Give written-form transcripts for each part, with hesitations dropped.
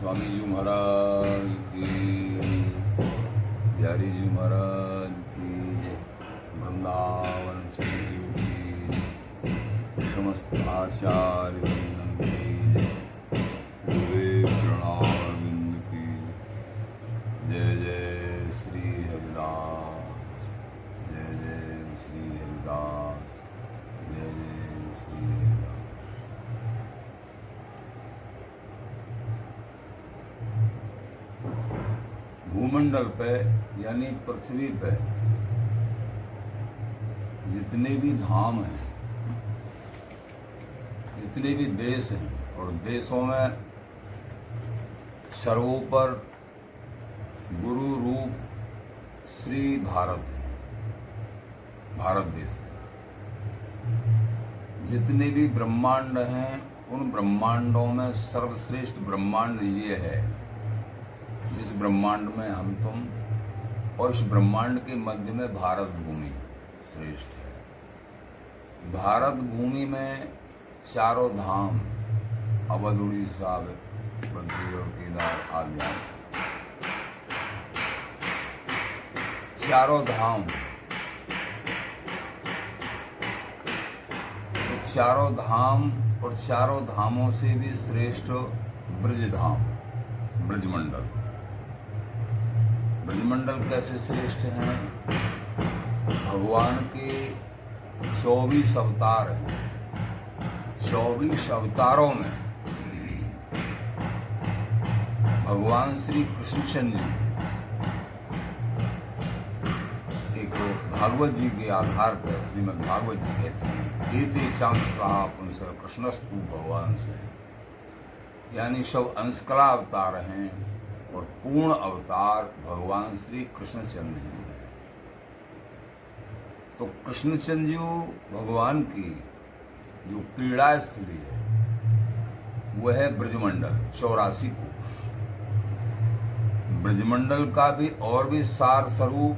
स्वामी जी महाराज की, बिहारी जी महाराज की, वृंदावन चंद्र की, समस्त आचार्य वृंदन की, गुरुदेव शरणारविंद की। जय जय श्री हरिदास, जय जय श्री हरिदास, जय जय श्री हरिदास। भूमंडल पे यानी पृथ्वी पे जितने भी धाम हैं, जितने भी देश हैं, और देशों में सर्वोपर गुरु रूप श्री भारत है, भारत देश है। जितने भी ब्रह्मांड हैं, उन ब्रह्मांडों में सर्वश्रेष्ठ ब्रह्मांड ये है जिस ब्रह्मांड में हम तुम, और इस ब्रह्मांड के मध्य में भारत भूमि श्रेष्ठ है। भारत भूमि में चारों धाम, अवध, उड़ीसा, बद्री और केदार आदि, चारों धाम, तो चारों धाम और चारों धामों से भी श्रेष्ठ ब्रज धाम, ब्रजमंडल। ब्रजमंडल कैसे श्रेष्ठ हैं? भगवान के 24 अवतार हैं। 24 अवतारों में भगवान श्री कृष्णचंद्र जी एक भागवत जी के आधार पर श्रीमद् भागवत जी कहते हैं, एते चांस कहा पुंस कृष्णस्तु भगवान से, यानी सब अंशकला अवतार हैं और पूर्ण अवतार भगवान श्री कृष्णचंद्र जी हैं। तो कृष्णचंद्र जी भगवान की जो क्रीड़ा स्थली है वह है ब्रजमंडल, 84 कोश। ब्रजमंडल का भी और भी सार स्वरूप,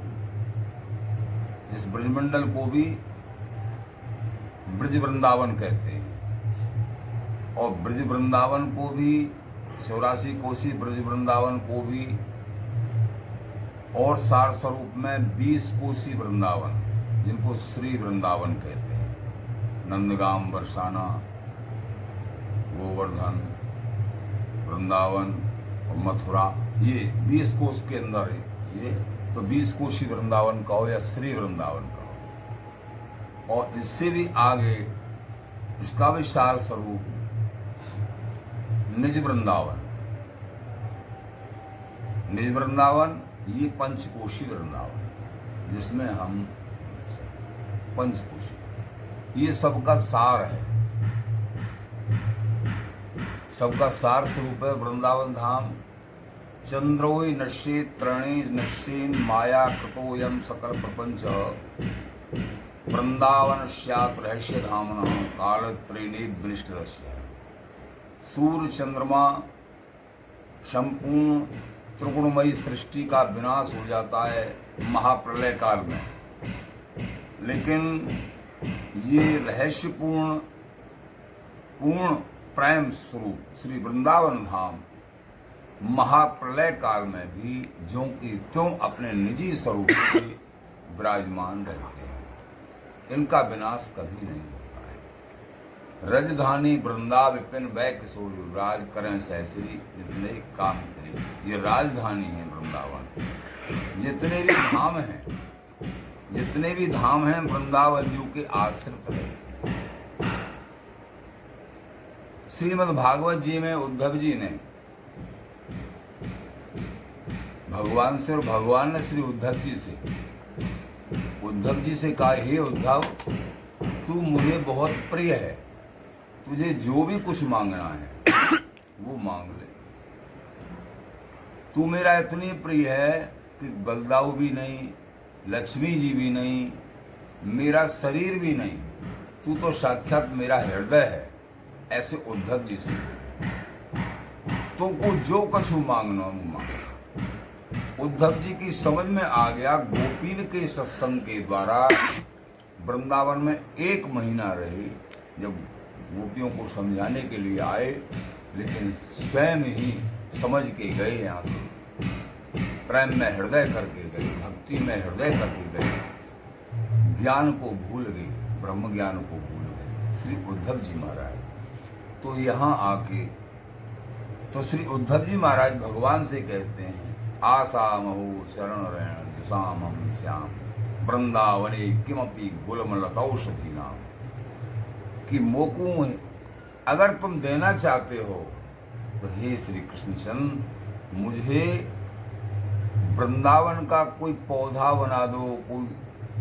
इस ब्रजमंडल को भी ब्रज वृंदावन कहते हैं, और ब्रज वृंदावन को भी 84 कोसी ब्रज वृंदावन को भी, और सार स्वरूप में 20 कोसी वृंदावन जिनको श्री वृंदावन कहते हैं। नंदगाम, बरसाना, गोवर्धन, वृंदावन और मथुरा, ये 20 कोस के अंदर है ये, तो 20 कोसी वृंदावन कहो या श्री वृंदावन कहो। और इससे भी आगे इसका भी सार स्वरूप निज वृंदावन, निज वृंदावन ये पंचकोशी वृंदावन जिसमें हम पंचकोशी, ये सबका सार है, सबका सार स्वरूप है वृंदावन धाम। चंद्रोय नश्ये त्रणे नश्येन माया कृतोयम सकल प्रपंच, वृंदावन स्यात् रहस्य धामन कालत्रेणे विनिष्टस्य। सूर्य चंद्रमा संपूर्ण त्रिगुणमयी सृष्टि का विनाश हो जाता है महाप्रलय काल में, लेकिन ये रहस्यपूर्ण पूर्ण प्रेम स्वरूप श्री वृंदावन धाम महाप्रलय काल में भी ज्यों की त्यों अपने निजी स्वरूप से विराजमान रहते हैं, इनका विनाश कभी नहीं होता है। रजधानी वृंदा विपिन वै किशोर राज करें सहसरी जितने काम करें, ये राजधानी है वृंदावन। जितने भी धाम हैं, जितने भी धाम हैं वृंदावन जी के आश्रित रहते हैं। श्रीमद् भागवत जी में उद्धव जी ने भगवान से, और भगवान ने श्री उद्धव जी से कहा, हे उद्धव, तू मुझे बहुत प्रिय है, तुझे जो भी कुछ मांगना है वो मांग ले। तू मेरा इतनी प्रिय है कि बलदाऊ भी नहीं, लक्ष्मी जी भी नहीं, मेरा शरीर भी नहीं, तू तो साक्षात मेरा हृदय है। ऐसे उद्धव जी से तो को जो कछु मांगना वो मांग। उद्धव जी की समझ में आ गया, गोपीन के सत्संग के द्वारा वृंदावन में 1 महीना रहे, जब गोपियों को समझाने के लिए आए, लेकिन स्वयं ही समझ के गए, यहाँ से प्रेम में हृदय करके गए, भक्ति में हृदय करके गए, ज्ञान को भूल गए, ब्रह्म ज्ञान को भूल गए श्री उद्धव जी महाराज। तो यहाँ आके तो श्री उद्धव जी महाराज भगवान से कहते हैं, आशा महु शरण रण जुषामं श्याम वृंदावने किमपि गुलमलतौषधि नाम, कि मोकू अगर तुम देना चाहते हो तो हे श्री कृष्णचंद मुझे वृंदावन का कोई पौधा बना दो, कोई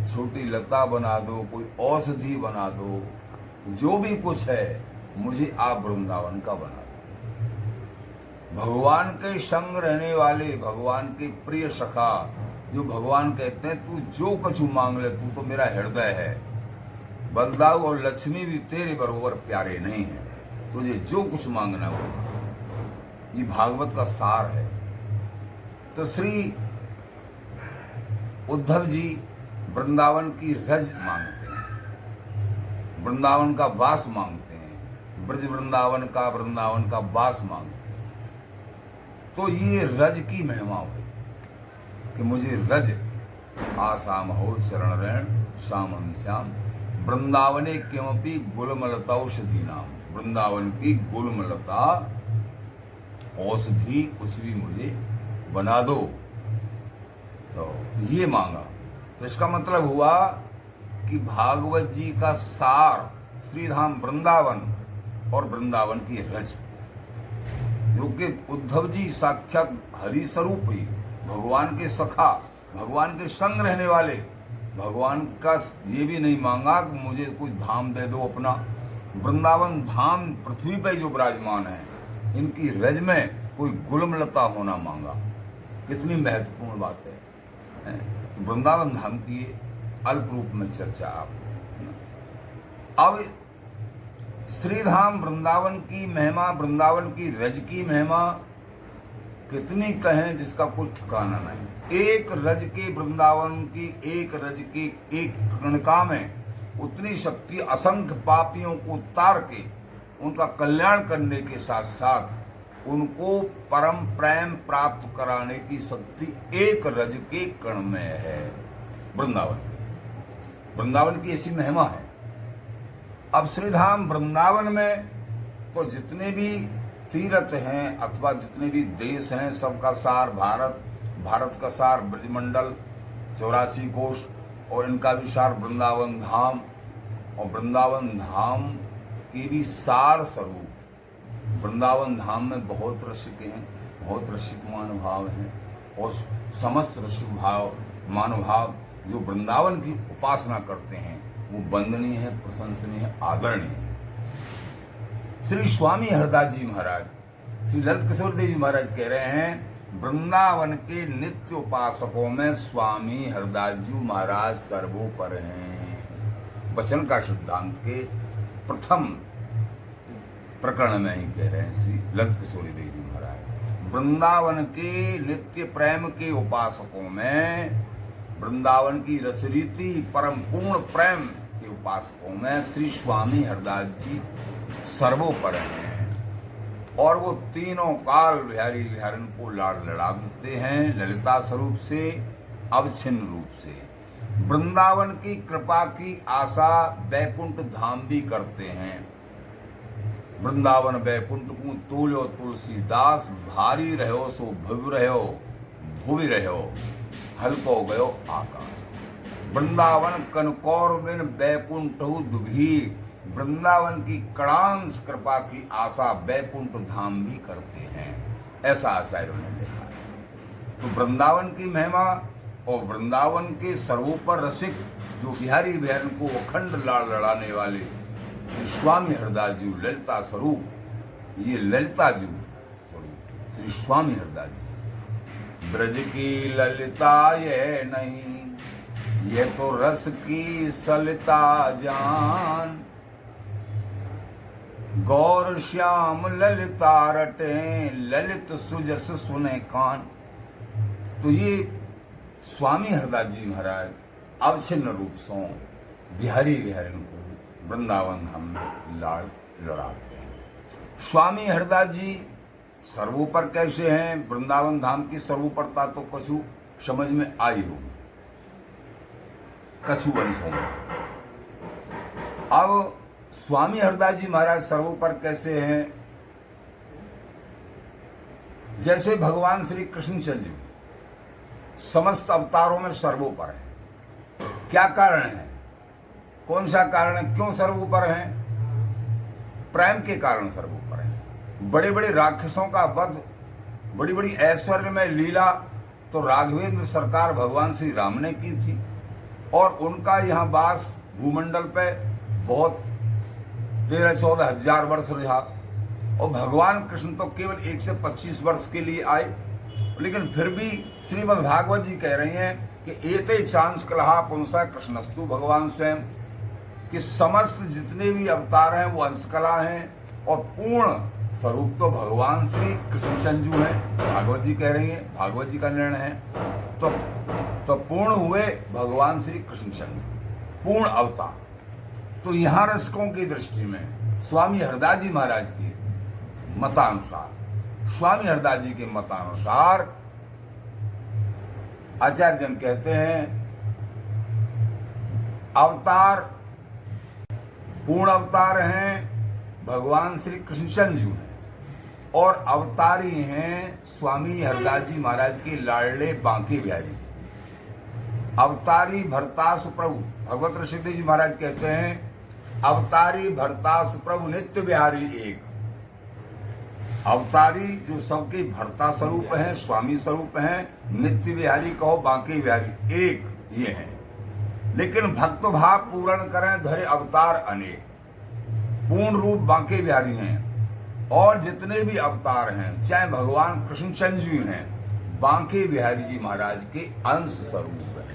छोटी लता बना दो, कोई औषधि बना दो, जो भी कुछ है मुझे आप वृंदावन का बना दो। भगवान के संग रहने वाले, भगवान के प्रिय सखा, जो भगवान कहते हैं तू जो कुछ मांग ले, तू तो मेरा हृदय है। बलदाऊ और लक्ष्मी भी तेरे बरोबर प्यारे नहीं है, तुझे जो कुछ मांगना होगा। ये भागवत का सार है। तो श्री उद्धव जी वृंदावन की रज मांगते हैं, वृंदावन का वास मांगते हैं, ब्रज वृंदावन का वास मांगते हैं। तो ये रज की महिमा हुई कि मुझे रज आसाम हो चरण रण श्यामं श्याम वृंदावने किमपि गुलमलतौषधि नाम, वृंदावन की गुलमलता औषधि कुछ भी मुझे बना दो। तो ये मांगा। तो इसका मतलब हुआ कि भागवत जी का सार श्रीधाम वृंदावन और वृंदावन की रज, जो कि उद्धव जी साक्षात हरि स्वरूप ही, भगवान के सखा, भगवान के संग रहने वाले, भगवान का ये भी नहीं मांगा कि मुझे कोई धाम दे दो अपना। वृंदावन धाम पृथ्वी पर जो विराजमान है, इनकी रज में कोई गुलमलता होना मांगा। कितनी महत्वपूर्ण बात है। वृंदावन धाम की अल्प रूप में चर्चा आप। अब श्रीधाम वृंदावन की महिमा, वृंदावन की रज की महिमा कितनी कहें जिसका कुछ ठिकाना नहीं। एक रज के वृंदावन की, एक रज की एक कणिका में उतनी शक्ति, असंख्य पापियों को उतार के उनका कल्याण करने के साथ साथ उनको परम प्रेम प्राप्त कराने की शक्ति एक रज के कण में है। वृंदावन की ऐसी महिमा है। अब श्रीधाम वृंदावन में तो जितने भी तीर्थ हैं अथवा जितने भी देश हैं, सबका सार भारत का सार ब्रजमंडल 84 कोश, और इनका भी सार वृंदावन धाम, और वृंदावन धाम की भी सार स्वरूप। वृंदावन धाम में बहुत रसिक हैं, बहुत रसिक मानुभाव हैं, और समस्त रसिक भाव मानुभाव जो वृंदावन की उपासना करते हैं वो वंदनीय है, प्रशंसनीय है, आदरणीय है। श्री स्वामी हरदास जी महाराज, श्री ललित किशोर देव जी महाराज कह रहे हैं, वृंदावन के नित्य उपासकों में स्वामी हरदास जी महाराज सर्वोपर हैं। वचन का सिद्धांत के प्रथम प्रकरण में ही कह रहे हैं श्री ललित किशोर देव जी महाराज। वृंदावन के नित्य प्रेम के उपासकों में, वृंदावन की रसरीति परम पूर्ण प्रेम के उपासकों में श्री स्वामी हरदास जी सर्वोपर हैं। और वो तीनों काल बिहारी बिहारन को लाड़ लड़ा देते हैं, ललिता स्वरूप से, अवच्छिन्न रूप से। वृंदावन की कृपा की आशा बैकुंठ धाम भी करते हैं। वृंदावन बैकुंठ को तुल्यो तुलसीदास, भारी रहो सो भव्य रहो, भुवि रहो, हल्को गयो आकाश। वृंदावन कनकौर बिन बैकुंठ दुभी, वृंदावन की कड़ांश कृपा की आशा बैकुंठ धाम भी करते हैं, ऐसा आचार्यों ने लिखा है। तो वृंदावन की महिमा और वृंदावन के सर्वोपर रसिक जो बिहारी बिहारन को अखंड लाड़ लड़ाने वाले श्री स्वामी हरदास जी ललिता स्वरूप, ये ललिता जी स्वरूप श्री स्वामी हरदास जी। ब्रज की ललिता ये नहीं, ये तो रस की सलिता जान, गौर श्याम ललिता रटे, ललित सुजस सुने कान। तो ये स्वामी हरदास जी महाराज अवच्छिन्न रूप से बिहारी बिहारन को वृंदावन धाम में लाड़ लड़ाते हैं। स्वामी हरदास जी सर्वोपर कैसे हैं, वृंदावन धाम की सर्वोपरता तो कछु समझ में आई होगी कछु वंशों में। अब स्वामी हरदास जी महाराज सर्वोपर कैसे हैं? जैसे भगवान श्री कृष्णचंद्र जी समस्त अवतारों में सर्वोपर है। क्या कारण है? कौन सा कारण है? क्यों सर्वोपर है? प्रेम के कारण सर्वोपर है। बड़े बड़े राक्षसों का वध, बड़ी बड़ी ऐश्वर्य में लीला तो राघवेंद्र सरकार भगवान श्री राम ने की थी, और उनका यहाँ वास भूमंडल पे बहुत 13-14 हजार वर्ष रहा, और भगवान कृष्ण तो केवल 1 से 25 वर्ष के लिए आए। लेकिन फिर भी श्रीमद् भागवत जी कह रही हैं कि एते चांस कलहा पुंसा कृष्णस्तु भगवान स्वयं, कि समस्त जितने भी अवतार हैं वो अंशकला हैं, और पूर्ण स्वरूप तो भगवान श्री कृष्णचंद्र हैं। भागवत जी कह रही हैं, भागवत जी का निर्णय है। तो पूर्ण हुए भगवान श्री कृष्णचंद्र, पूर्ण अवतार। तो यहाँ रसिकों की दृष्टि में स्वामी हरदास जी महाराज के मतानुसार, स्वामी हरदास जी के मतानुसार आचार्य जन कहते हैं अवतार पूर्ण अवतार हैं भगवान श्री कृष्णचंद्र जी हैं, और अवतारी हैं स्वामी हरदास जी महाराज के लाडले बांके बिहारी जी। अवतारी भरतास प्रभु, भगवत ऋषिदेव जी महाराज कहते हैं अवतारी भरतास प्रभु नित्य बिहारी एक। अवतारी जो सबके भरता स्वरूप हैं, स्वामी स्वरूप हैं, नित्य बिहारी कहो बांके बिहारी एक ये हैं। लेकिन भक्त भाव पूर्ण करें धरे अवतार अनेक। पूर्ण रूप बांके बिहारी हैं, और जितने भी अवतार हैं चाहे भगवान कृष्णचंद्र जी हैं, बांके बिहारी जी महाराज के अंश स्वरूप हैं।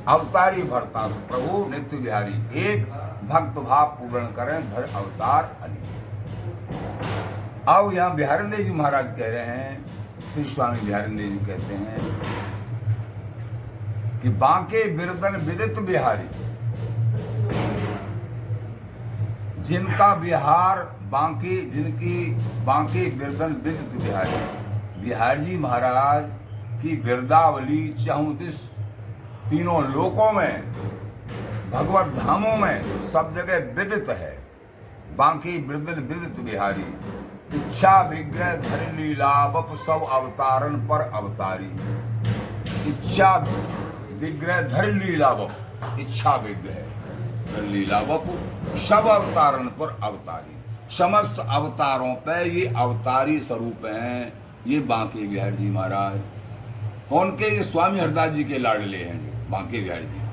अवतारी भरतास प्रभु नित्य बिहारी एक, भक्त भाव पूर्ण करें धर अवतार अनेक। अब यहाँ बिहारिंदेव जी महाराज कह रहे हैं, श्री स्वामी बिहारिंदेव जी कहते हैं कि बांके बिरदन विदित बिहारी, जिनका बिहार बांके, जिनकी बांके बिरदन विदित बिहारी, बिहारी जी महाराज की बिरदावली चाहूं दिस तीनों लोकों में, भगवत धामों में सब जगह विदित है। बांके बिरदन विदित बिहारी, इच्छा विग्रह धर लीला वप सब अवतारन पर अवतारी। इच्छा विग्रह धर लीला वप, इच्छा विग्रह धर लीला वप सब अवतारन पर अवतारी। समस्त अवतारों पे ये अवतारी स्वरूप हैं ये बांके बिहारी जी महाराज। कौन के? ये स्वामी हरदास जी के लाडले हैं जो बांके बिहारी जी।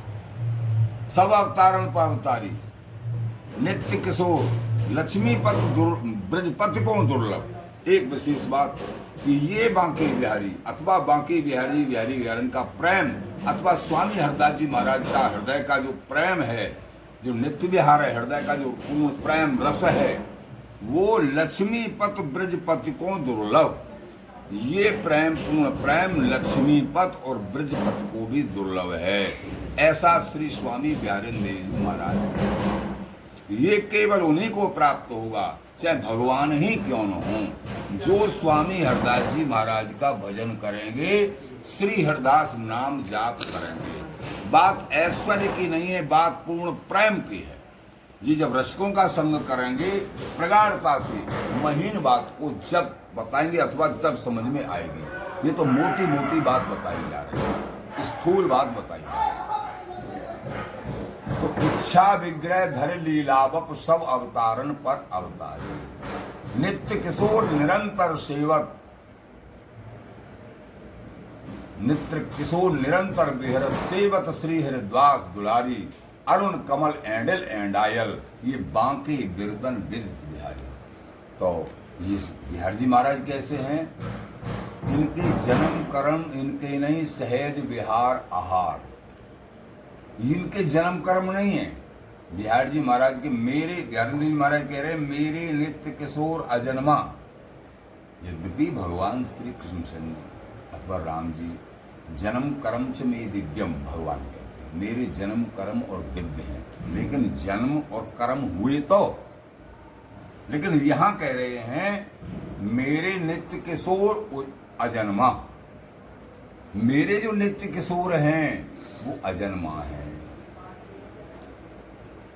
सब अवतारन पर अवतारी, नित्य किशोर, लक्ष्मीपत ब्रजपति को दुर्लभ। एक विशेष बात कि ये बांके बिहारी अथवा बांके बिहारी बिहारी बिहारन का प्रेम, अथवा स्वामी हरदास जी महाराज का हृदय का जो प्रेम है, जो नित्य विहार है, हृदय का जो पूर्ण प्रेम रस है, वो लक्ष्मीपत ब्रजपति को दुर्लभ। ये प्रेम, पूर्ण प्रेम लक्ष्मीपत और ब्रजपति को भी दुर्लभ है। ऐसा श्री स्वामी बिहारिंदेव जी महाराज, ये केवल उन्हीं को प्राप्त होगा, चाहे भगवान ही क्यों न हो, जो स्वामी हरदास जी महाराज का भजन करेंगे, श्री हरदास नाम जाप करेंगे। बात ऐश्वर्य की नहीं है, बात पूर्ण प्रेम की है। जी जब रसिकों का संग करेंगे प्रगाढ़ता से, महीन बात को जब बताएंगे अथवा तब समझ में आएगी। ये तो मोटी मोटी बात बताई जा रही है, स्थूल बात बताई जा रही है। तो इच्छा विग्रह धर लीला वप सब अवतारन पर अवतारी। नित्य किशोर निरंतर सेवक, नित्य किशोर निरंतर बिहरत सेवत श्री हरिद्वास दुलारी। अरुण कमल एंडल एंडायल, ये बांके बिरदन विदित बिहारी। तो ये बिहारी जी महाराज कैसे हैं? इनके जन्म कर्म इनके नहीं, सहज विहार आहार, इनके जन्म कर्म नहीं है। बिहारी जी महाराज के, मेरे बिहारिंदेव जी महाराज कह रहे हैं मेरे नित्य किशोर अजन्मा। यद्यपि भगवान श्री कृष्णचंद्र अथवा राम जी जन्म कर्म च में दिव्यम, भगवान कहते हैं मेरे जन्म कर्म और दिव्य हैं, लेकिन जन्म और कर्म हुए तो। लेकिन यहां कह रहे हैं मेरे नित्य किशोर अजन्मा, मेरे जो नित्य किशोर हैं वो अजन्मा हैं,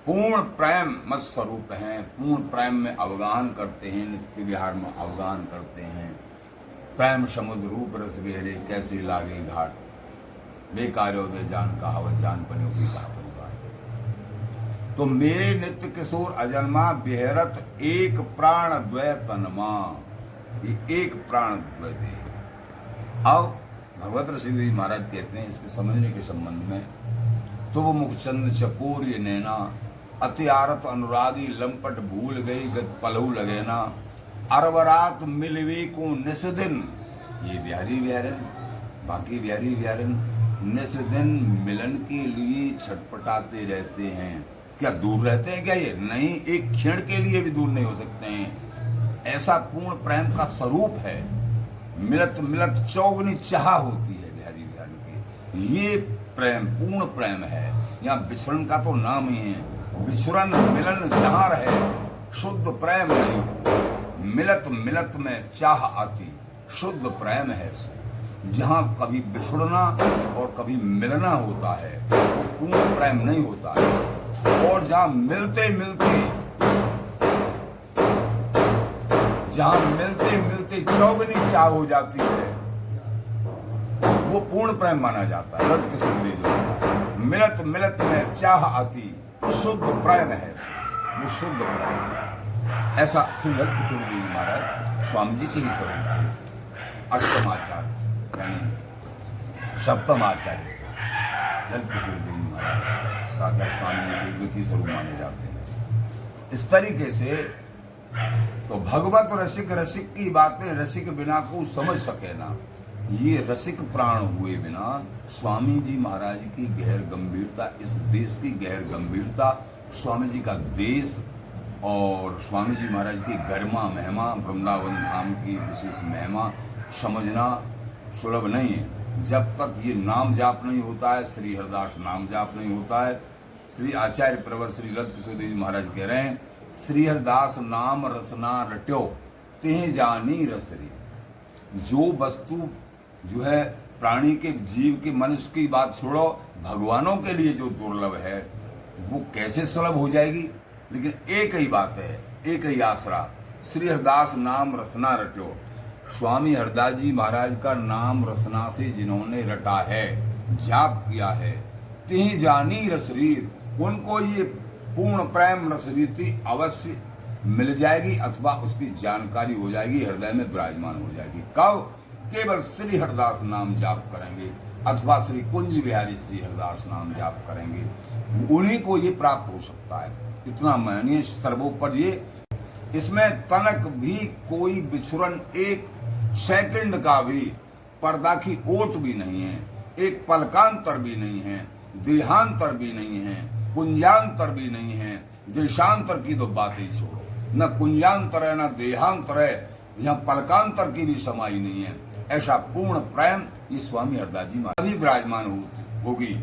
पूर्ण प्रेम मत स्वरूप हैं, पूर्ण प्रेम में अवगाहन करते हैं, नित्य विहार में अवगाहन करते हैं। प्रेम समुद्र रूप रस गहरे कैसे लागे घाट, बेकारो दे जान कहावत जान पनियों की कहावत। तो मेरे नित्य किशोर अजन्मा बेहरत एक प्राण द्वय तनमा, ये एक प्राण द्वय देह। अब भगवत ऋषि महाराज कहते हैं इसके समझने के संबंध में, तो वो मुखचंद चकोर ये नैना, अति आरत अनुरागी लंपट भूल गई गत पलहू लगे ना, अरवरात मिलवी को निस्दिन, ये बिहारी बिहारन बाकी बिहारी बिहारन निस्दिन मिलन के लिए छटपटाते रहते हैं। क्या दूर रहते हैं क्या? ये नहीं, एक क्षण के लिए भी दूर नहीं हो सकते हैं। ऐसा पूर्ण प्रेम का स्वरूप है। मिलत मिलत चौगनी चाह होती है बिहारी बिहारी की, ये प्रेम पूर्ण प्रेम है। यहाँ बिछड़न का तो नाम ही है, बिछुरन मिलन जहाँ रहे शुद्ध प्रेम नहीं। मिलत मिलत में चाह आती शुद्ध प्रेम है। जहाँ कभी बिछुड़ना और कभी मिलना होता है वो पूर्ण प्रेम नहीं होता है। और जहाँ मिलते मिलते चौगनी चाह हो जाती है वो पूर्ण प्रेम माना जाता है। ललित किशोर जो मिलत मिलत में चाह आती शुद्ध प्रेम है, वो शुद्ध प्रेम। ऐसा श्री ललित किशोर जी महाराज स्वामी जी के ही स्वरूप थे, अष्टमाचार्य यानी सप्तम आचार्य थे ललित किशोर जी महाराज। साक्षात स्वामी जी के द्वितीय स्वरूप माने जाते हैं। इस तरीके से तो भगवत रसिक रसिक की बातें रसिक बिना को समझ सके ना, ये रसिक प्राण हुए बिना स्वामी जी महाराज की गहर गंभीरता, इस देश की गहर गंभीरता, स्वामी जी का देश और स्वामी जी महाराज की गरिमा महिमा, वृंदावन धाम की विशेष महिमा समझना सुलभ नहीं है। जब तक ये नाम जाप नहीं होता है, श्री हरिदास नाम जाप नहीं होता है। श्री आचार्य प्रवर श्री ललित किशोर जी महाराज कह रहे हैं, श्री हरिदास नाम रसना रट्यो ते जानी रसरी। जो वस्तु जो है प्राणी के, जीव के, मनुष्य की बात छोड़ो, भगवानों के लिए जो दुर्लभ है वो कैसे सुलभ हो जाएगी। लेकिन एक ही बात है, एक ही आसरा, श्री हरिदास नाम रसना रट्यो। स्वामी हरदास जी महाराज का नाम रसना से जिन्होंने रटा है, जाप किया है, तिहि जानी रसरीत, उनको ये पूर्ण प्रेम रसरीति अवश्य मिल जाएगी अथवा उसकी जानकारी हो जाएगी, हृदय में विराजमान हो जाएगी। कब? केवल श्री हरदास नाम जाप करेंगे अथवा श्री कुंज बिहारी श्री हरदास नाम जाप करेंगे, उन्हीं को ये प्राप्त हो सकता है। इतना मानिए सर्वोपरि ये, इसमें तनक भी कोई बिछुरन, एक सेकंड का भी पर्दा की ओट भी नहीं है, एक पलकांतर भी नहीं है, देहांतर भी नहीं है, कुंजांतर भी नहीं है। देशांतर की तो बात ही छोड़ो, न कुंजांतर है न देहांतर है, यहाँ पलकांतर की भी समाई नहीं है। ऐसा पूर्ण प्रेम ये स्वामी हरदास जी महाराज विराजमान होगी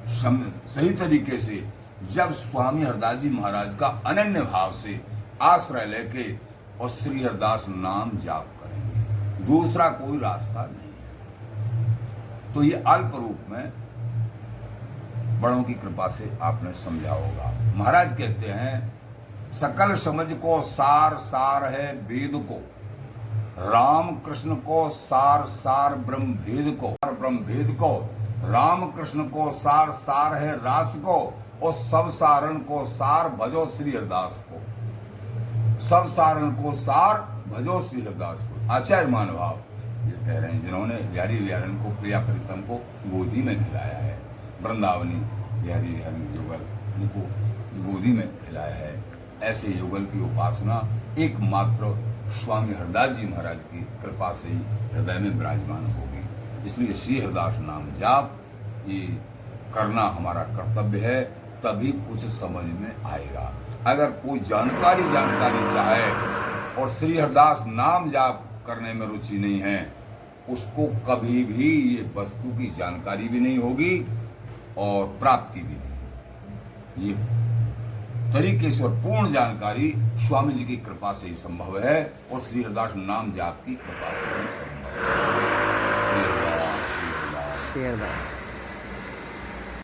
सही तरीके से जब स्वामी हरदास जी महाराज का अनन्य भाव से आश्रय लेके और श्री हरदास नाम जाप करेंगे, दूसरा कोई रास्ता नहीं है। तो ये अल्प रूप में बड़ों की कृपा से आपने समझा होगा। महाराज कहते हैं, सकल समझ को सार सार है वेद को, राम कृष्ण को सार सार ब्रह्म भेद को, राम कृष्ण को सार सार है रास को, और सब सारण को सार भजो श्री हरदास को। सब सारण को सार भजो श्री हरदास को। आचार्य महानुभाव ये कह रहे हैं, जिन्होंने बिहारी बिहारन को, प्रिया प्रीतम को गोदी में खिलाया है, वृंदावनी बिहारी बिहारन युगल उनको गोदी में खिलाया है। ऐसे युगल की उपासना एकमात्र स्वामी हरदास जी महाराज की कृपा से ही हृदय में विराजमान होगी। इसलिए श्री हरदास नाम जाप ये करना हमारा कर्तव्य है, तभी कुछ समझ में आएगा। अगर कोई जानकारी चाहे और श्री हरदास नाम जाप करने में रुचि नहीं है, उसको कभी भी ये वस्तु की जानकारी भी नहीं होगी और प्राप्ति भी नहीं। ये तरीके से और पूर्ण जानकारी स्वामी जी की कृपा से ही संभव है और श्री हरिदास नाम जाप की कृपा से ही संभव है। श्री हरिदास, श्री हरिदास। श्री हरिदास।